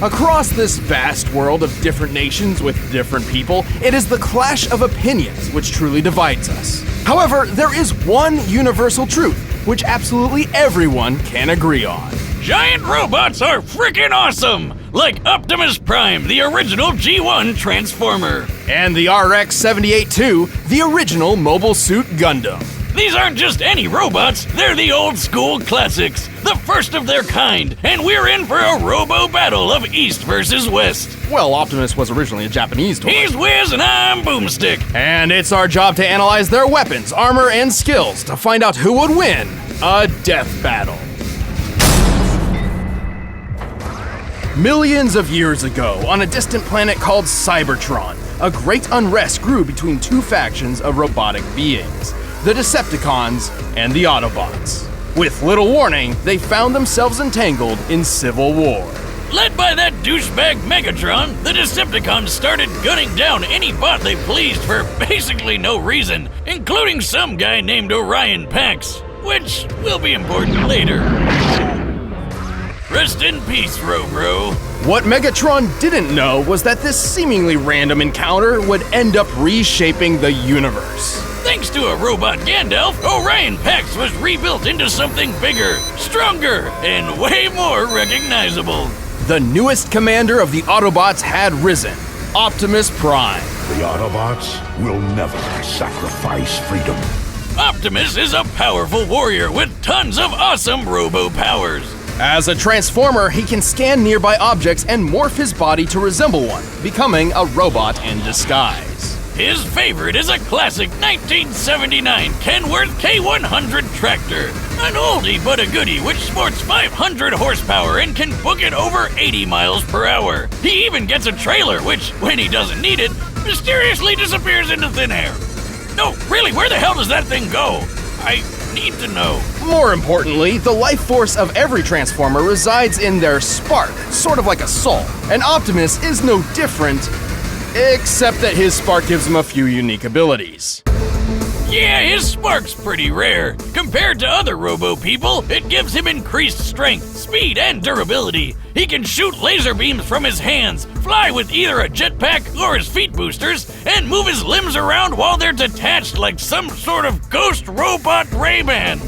Across this vast world of different nations with different people, it is the clash of opinions which truly divides us. However, there is one universal truth, which absolutely everyone can agree on. Giant robots are freaking awesome! Like Optimus Prime, the original G1 Transformer. And the RX-78-2, the original Mobile Suit Gundam. These aren't just any robots, they're the old school classics, the first of their kind, and we're in for a robo battle of East versus West. Well, Optimus was originally a Japanese toy. He's Wiz and I'm Boomstick. And it's our job to analyze their weapons, armor, and skills to find out who would win a death battle. Millions of years ago, on a distant planet called Cybertron, a great unrest grew between two factions of robotic beings, the Decepticons and the Autobots. With little warning, they found themselves entangled in civil war. Led by that douchebag Megatron, the Decepticons started gunning down any bot they pleased for basically no reason, including some guy named Orion Pax, which will be important later. Rest in peace, Robro. What Megatron didn't know was that this seemingly random encounter would end up reshaping the universe. Thanks to a robot Gandalf, Orion Pax was rebuilt into something bigger, stronger, and way more recognizable. The newest commander of the Autobots had risen, Optimus Prime. The Autobots will never sacrifice freedom. Optimus is a powerful warrior with tons of awesome robo powers. As a Transformer, he can scan nearby objects and morph his body to resemble one, becoming a robot in disguise. His favorite is a classic 1979 Kenworth K100 tractor. An oldie but a goodie which sports 500 horsepower and can book it over 80 miles per hour. He even gets a trailer which, when he doesn't need it, mysteriously disappears into thin air. No, really, where the hell does that thing go? I need to know. More importantly, the life force of every Transformer resides in their spark, sort of like a soul. And Optimus is no different, except that his spark gives him a few unique abilities. Yeah, his spark's pretty rare. Compared to other robo people, it gives him increased strength, speed, and durability. He can shoot laser beams from his hands, fly with either a jetpack or his feet boosters, and move his limbs around while they're detached like some sort of ghost robot Rayman.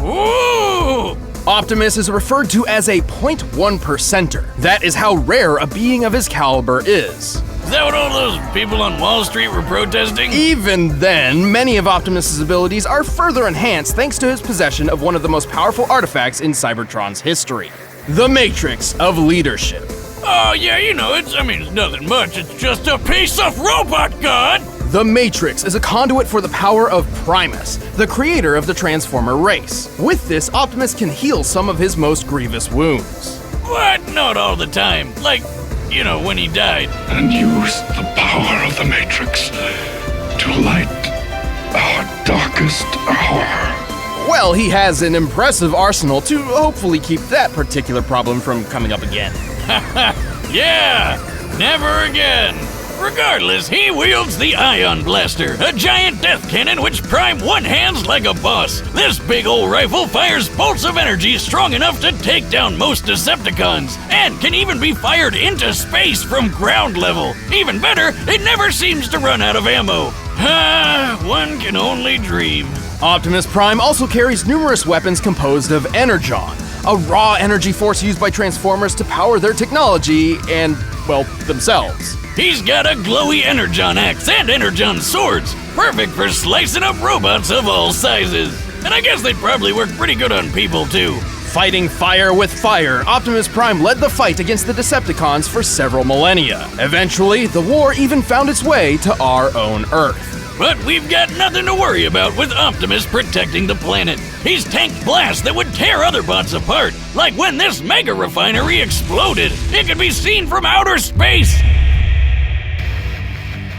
Ooh! Optimus is referred to as a 0.1%er. That is how rare a being of his caliber is. Is that what all those people on Wall Street were protesting? Even then, many of Optimus's abilities are further enhanced thanks to his possession of one of the most powerful artifacts in Cybertron's history, the Matrix of Leadership. Oh yeah, you know, it's nothing much, it's just a piece of robot god! The Matrix is a conduit for the power of Primus, the creator of the Transformer race. With this, Optimus can heal some of his most grievous wounds. What? Not all the time. Like, you know, when he died. And use the power of the Matrix to light our darkest hour. Well, he has an impressive arsenal to hopefully keep that particular problem from coming up again. Yeah, never again. Regardless, he wields the Ion Blaster, a giant death cannon which Prime one-hands like a boss. This big old rifle fires bolts of energy strong enough to take down most Decepticons, and can even be fired into space from ground level. Even better, it never seems to run out of ammo. Ah, one can only dream. Optimus Prime also carries numerous weapons composed of Energon, a raw energy force used by Transformers to power their technology and, well, themselves. He's got a glowy Energon axe and Energon swords, perfect for slicing up robots of all sizes. And I guess they'd probably work pretty good on people, too. Fighting fire with fire, Optimus Prime led the fight against the Decepticons for several millennia. Eventually, the war even found its way to our own Earth. But we've got nothing to worry about with Optimus protecting the planet. He's tanked blasts that would tear other bots apart, like when this mega refinery exploded. It could be seen from outer space.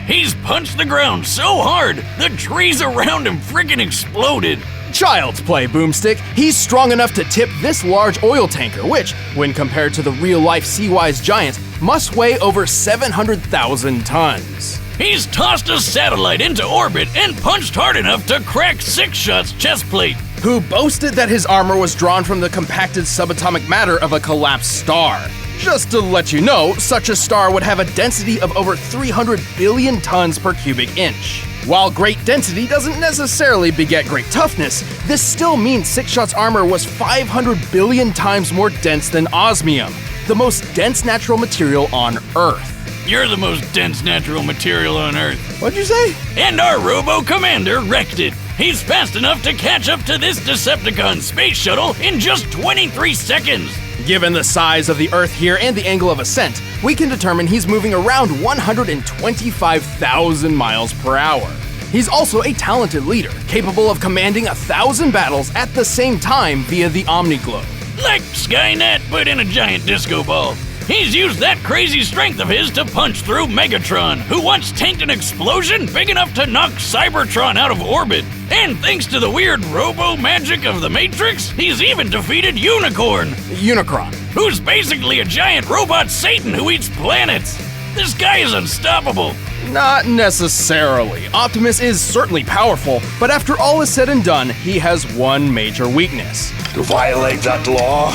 He's punched the ground so hard, the trees around him freaking exploded. Child's play, Boomstick. He's strong enough to tip this large oil tanker, which, when compared to the real-life Sea-Wise giant, must weigh over 700,000 tons. He's tossed a satellite into orbit and punched hard enough to crack Six-Shot's chest plate. Who boasted that his armor was drawn from the compacted subatomic matter of a collapsed star. Just to let you know, such a star would have a density of over 300 billion tons per cubic inch. While great density doesn't necessarily beget great toughness, this still means Six-Shot's armor was 500 billion times more dense than osmium, the most dense natural material on Earth. You're the most dense natural material on Earth. What'd you say? And our robo-commander wrecked it. He's fast enough to catch up to this Decepticon space shuttle in just 23 seconds. Given the size of the Earth here and the angle of ascent, we can determine he's moving around 125,000 miles per hour. He's also a talented leader, capable of commanding 1,000 battles at the same time via the Omniglobe. Like Skynet, but in a giant disco ball. He's used that crazy strength of his to punch through Megatron, who once tanked an explosion big enough to knock Cybertron out of orbit. And thanks to the weird robo-magic of the Matrix, he's even defeated Unicorn, Unicron, who's basically a giant robot Satan who eats planets. This guy is unstoppable. Not necessarily. Optimus is certainly powerful, but after all is said and done, he has one major weakness. To violate that law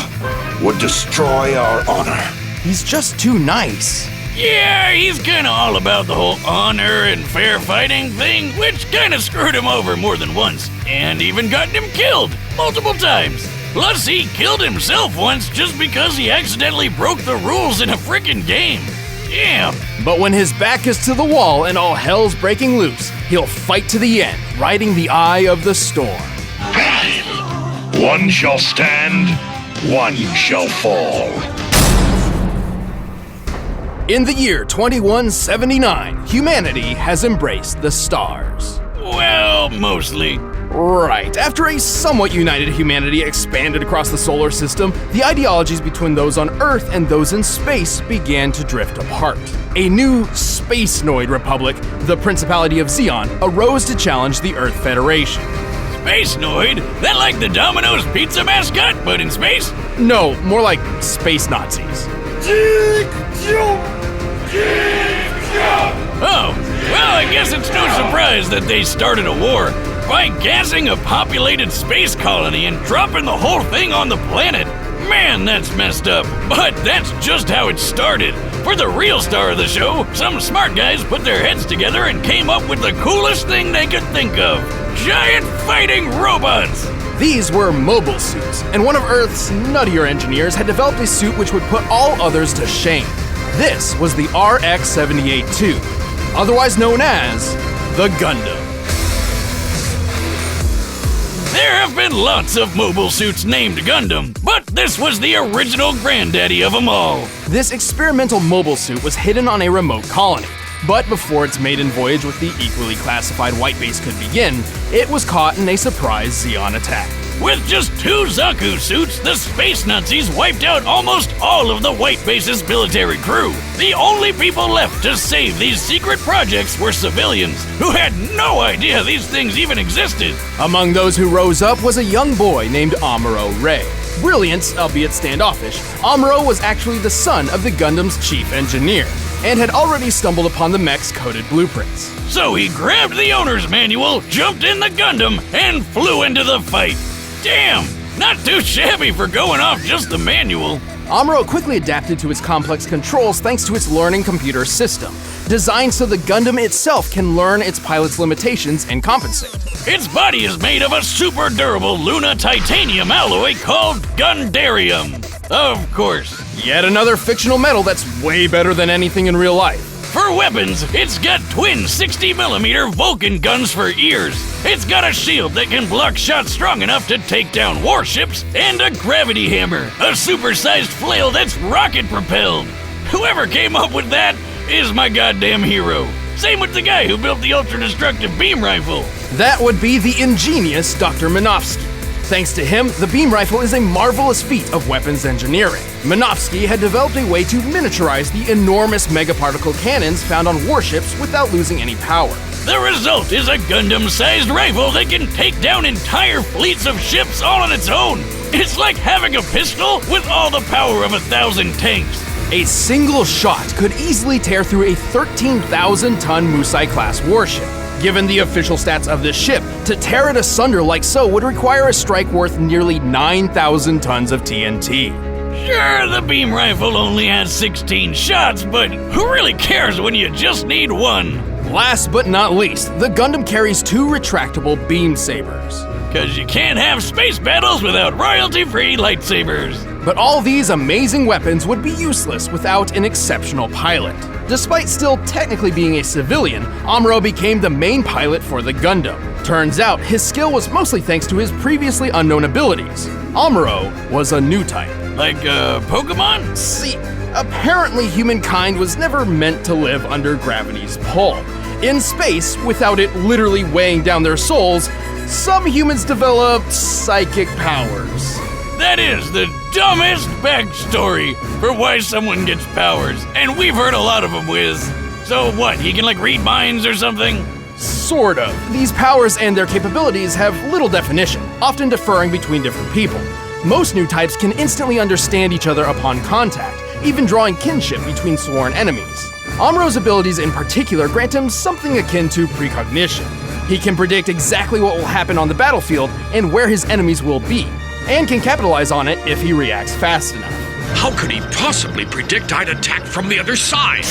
would destroy our honor. He's just too nice. Yeah, he's kinda all about the whole honor and fair fighting thing, which kinda screwed him over more than once, and even gotten him killed multiple times. Plus, he killed himself once just because he accidentally broke the rules in a frickin' game. Damn. But when his back is to the wall and all hell's breaking loose, he'll fight to the end, riding the eye of the storm. One shall stand, one shall fall. In the year 2179, humanity has embraced the stars. Well, mostly. Right. After a somewhat united humanity expanded across the solar system, the ideologies between those on Earth and those in space began to drift apart. A new Space-Noid republic, the Principality of Zeon, arose to challenge the Earth Federation. Space-Noid? That like the Domino's pizza mascot, but in space? No, more like space Nazis. Oh, well, I guess it's no surprise that they started a war by gassing a populated space colony and dropping the whole thing on the planet. Man, that's messed up. But that's just how it started. For the real star of the show, some smart guys put their heads together and came up with the coolest thing they could think of. Giant fighting robots! These were mobile suits, and one of Earth's nuttier engineers had developed a suit which would put all others to shame. This was the RX-78-2, otherwise known as the Gundam. There have been lots of mobile suits named Gundam, but this was the original granddaddy of them all. This experimental mobile suit was hidden on a remote colony, but before its maiden voyage with the equally classified White Base could begin, it was caught in a surprise Zeon attack. With just 2 Zaku suits, the Space Nazis wiped out almost all of the White Base's military crew. The only people left to save these secret projects were civilians, who had no idea these things even existed. Among those who rose up was a young boy named Amuro Ray. Brilliant, albeit standoffish, Amuro was actually the son of the Gundam's chief engineer, and had already stumbled upon the mech's coded blueprints. So he grabbed the owner's manual, jumped in the Gundam, and flew into the fight. Damn, not too shabby for going off just the manual. Amuro quickly adapted to its complex controls thanks to its learning computer system, designed so the Gundam itself can learn its pilot's limitations and compensate. Its body is made of a super durable Luna titanium alloy called Gundarium. Of course. Yet another fictional metal that's way better than anything in real life. For weapons, it's got twin 60mm Vulcan guns for ears. It's got a shield that can block shots strong enough to take down warships, and a gravity hammer, a supersized flail that's rocket-propelled. Whoever came up with that is my goddamn hero. Same with the guy who built the ultra-destructive beam rifle. That would be the ingenious Dr. Minovsky. Thanks to him, the beam rifle is a marvelous feat of weapons engineering. Minovsky had developed a way to miniaturize the enormous megaparticle cannons found on warships without losing any power. The result is a Gundam-sized rifle that can take down entire fleets of ships all on its own. It's like having a pistol with all the power of 1,000 tanks. A single shot could easily tear through a 13,000-ton Musai-class warship. Given the official stats of this ship, to tear it asunder like so would require a strike worth nearly 9,000 tons of TNT. Sure, the beam rifle only has 16 shots, but who really cares when you just need one? Last but not least, the Gundam carries 2 retractable beam sabers. 'Cause you can't have space battles without royalty-free lightsabers. But all these amazing weapons would be useless without an exceptional pilot. Despite still technically being a civilian, Amuro became the main pilot for the Gundam. Turns out, his skill was mostly thanks to his previously unknown abilities. Amuro was a new type. Like, Pokemon? See, apparently humankind was never meant to live under gravity's pull. In space, without it literally weighing down their souls, some humans developed psychic powers. That is the dumbest backstory for why someone gets powers, and we've heard a lot of them, Wiz. So what, he can like read minds or something? Sort of. These powers and their capabilities have little definition, often differing between different people. Most new types can instantly understand each other upon contact, even drawing kinship between sworn enemies. Amuro's abilities in particular grant him something akin to precognition. He can predict exactly what will happen on the battlefield and where his enemies will be, and can capitalize on it if he reacts fast enough. How could he possibly predict I'd attack from the other side?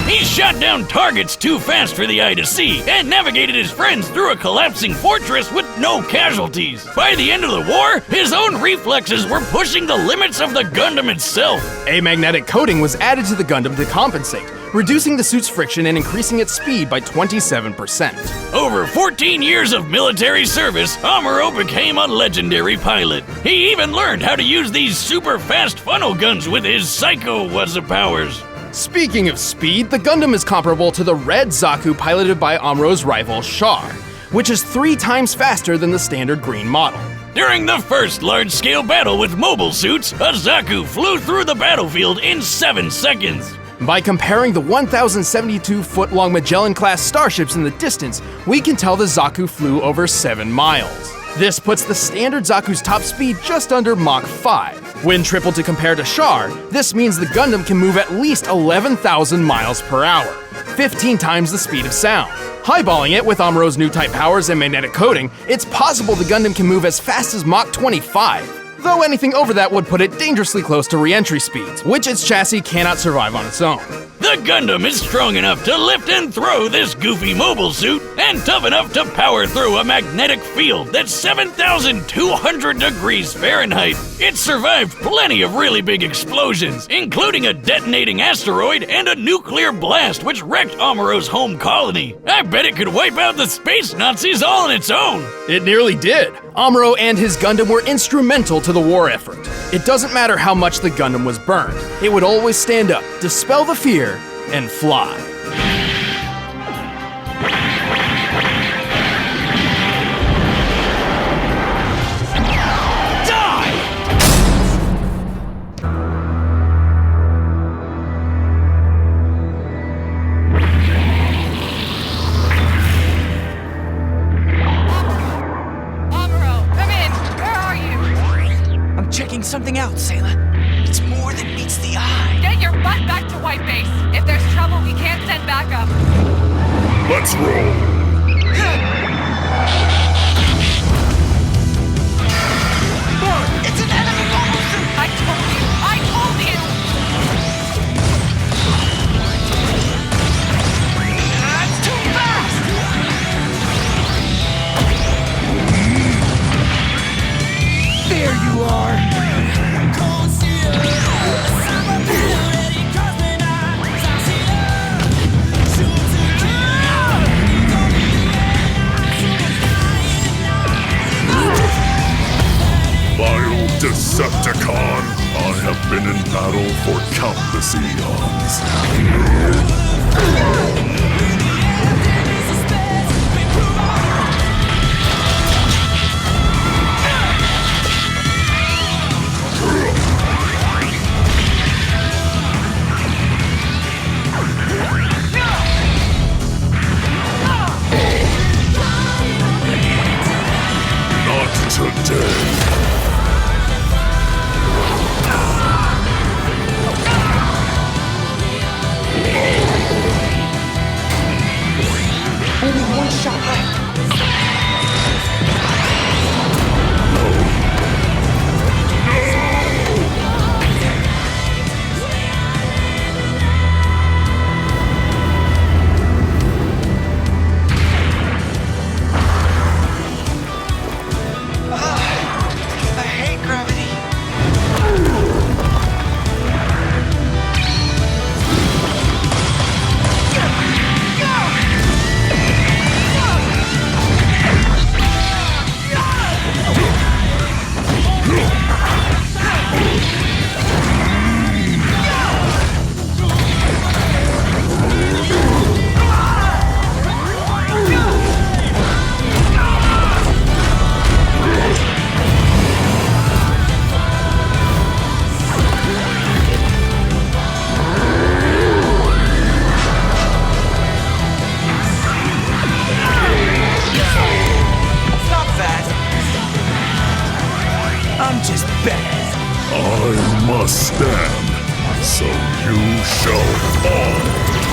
He shot down targets too fast for the eye to see, and navigated his friends through a collapsing fortress with no casualties. By the end of the war, his own reflexes were pushing the limits of the Gundam itself. A magnetic coating was added to the Gundam to compensate, reducing the suit's friction and increasing its speed by 27%. Over 14 years of military service, Amuro became a legendary pilot. He even learned how to use these super fast funnel guns with his Psycho powers. Speaking of speed, the Gundam is comparable to the red Zaku piloted by Amuro's rival Char, which is 3 times faster than the standard green model. During the first large-scale battle with mobile suits, a Zaku flew through the battlefield in 7 seconds. By comparing the 1,072-foot-long Magellan-class starships in the distance, we can tell the Zaku flew over 7 miles. This puts the standard Zaku's top speed just under Mach 5. When tripled to compare to Char, this means the Gundam can move at least 11,000 miles per hour, 15 times the speed of sound. Highballing it with Amuro's new type powers and magnetic coating, it's possible the Gundam can move as fast as Mach 25. Though anything over that would put it dangerously close to re-entry speeds, which its chassis cannot survive on its own. The Gundam is strong enough to lift and throw this goofy mobile suit, and tough enough to power through a magnetic field that's 7,200 degrees Fahrenheit. It survived plenty of really big explosions, including a detonating asteroid and a nuclear blast which wrecked Amuro's home colony. I bet it could wipe out the space Nazis all on its own. It nearly did. Amuro and his Gundam were instrumental to the war effort. It doesn't matter how much the Gundam was burned, it would always stand up, dispel the fear, and fly. Something out, Sayla. It's more than meets the eye. Get your butt back to White Base. If there's trouble, we can't send backup. Let's roll. It's an enemy mobile suit! I told you! I told you! That's too fast! There you are! Decepticon, I have been in battle for countless eons. Not today. Only one shot left. I hate gravity. Stop that. I'm just bad. I must stand, so you shall fall.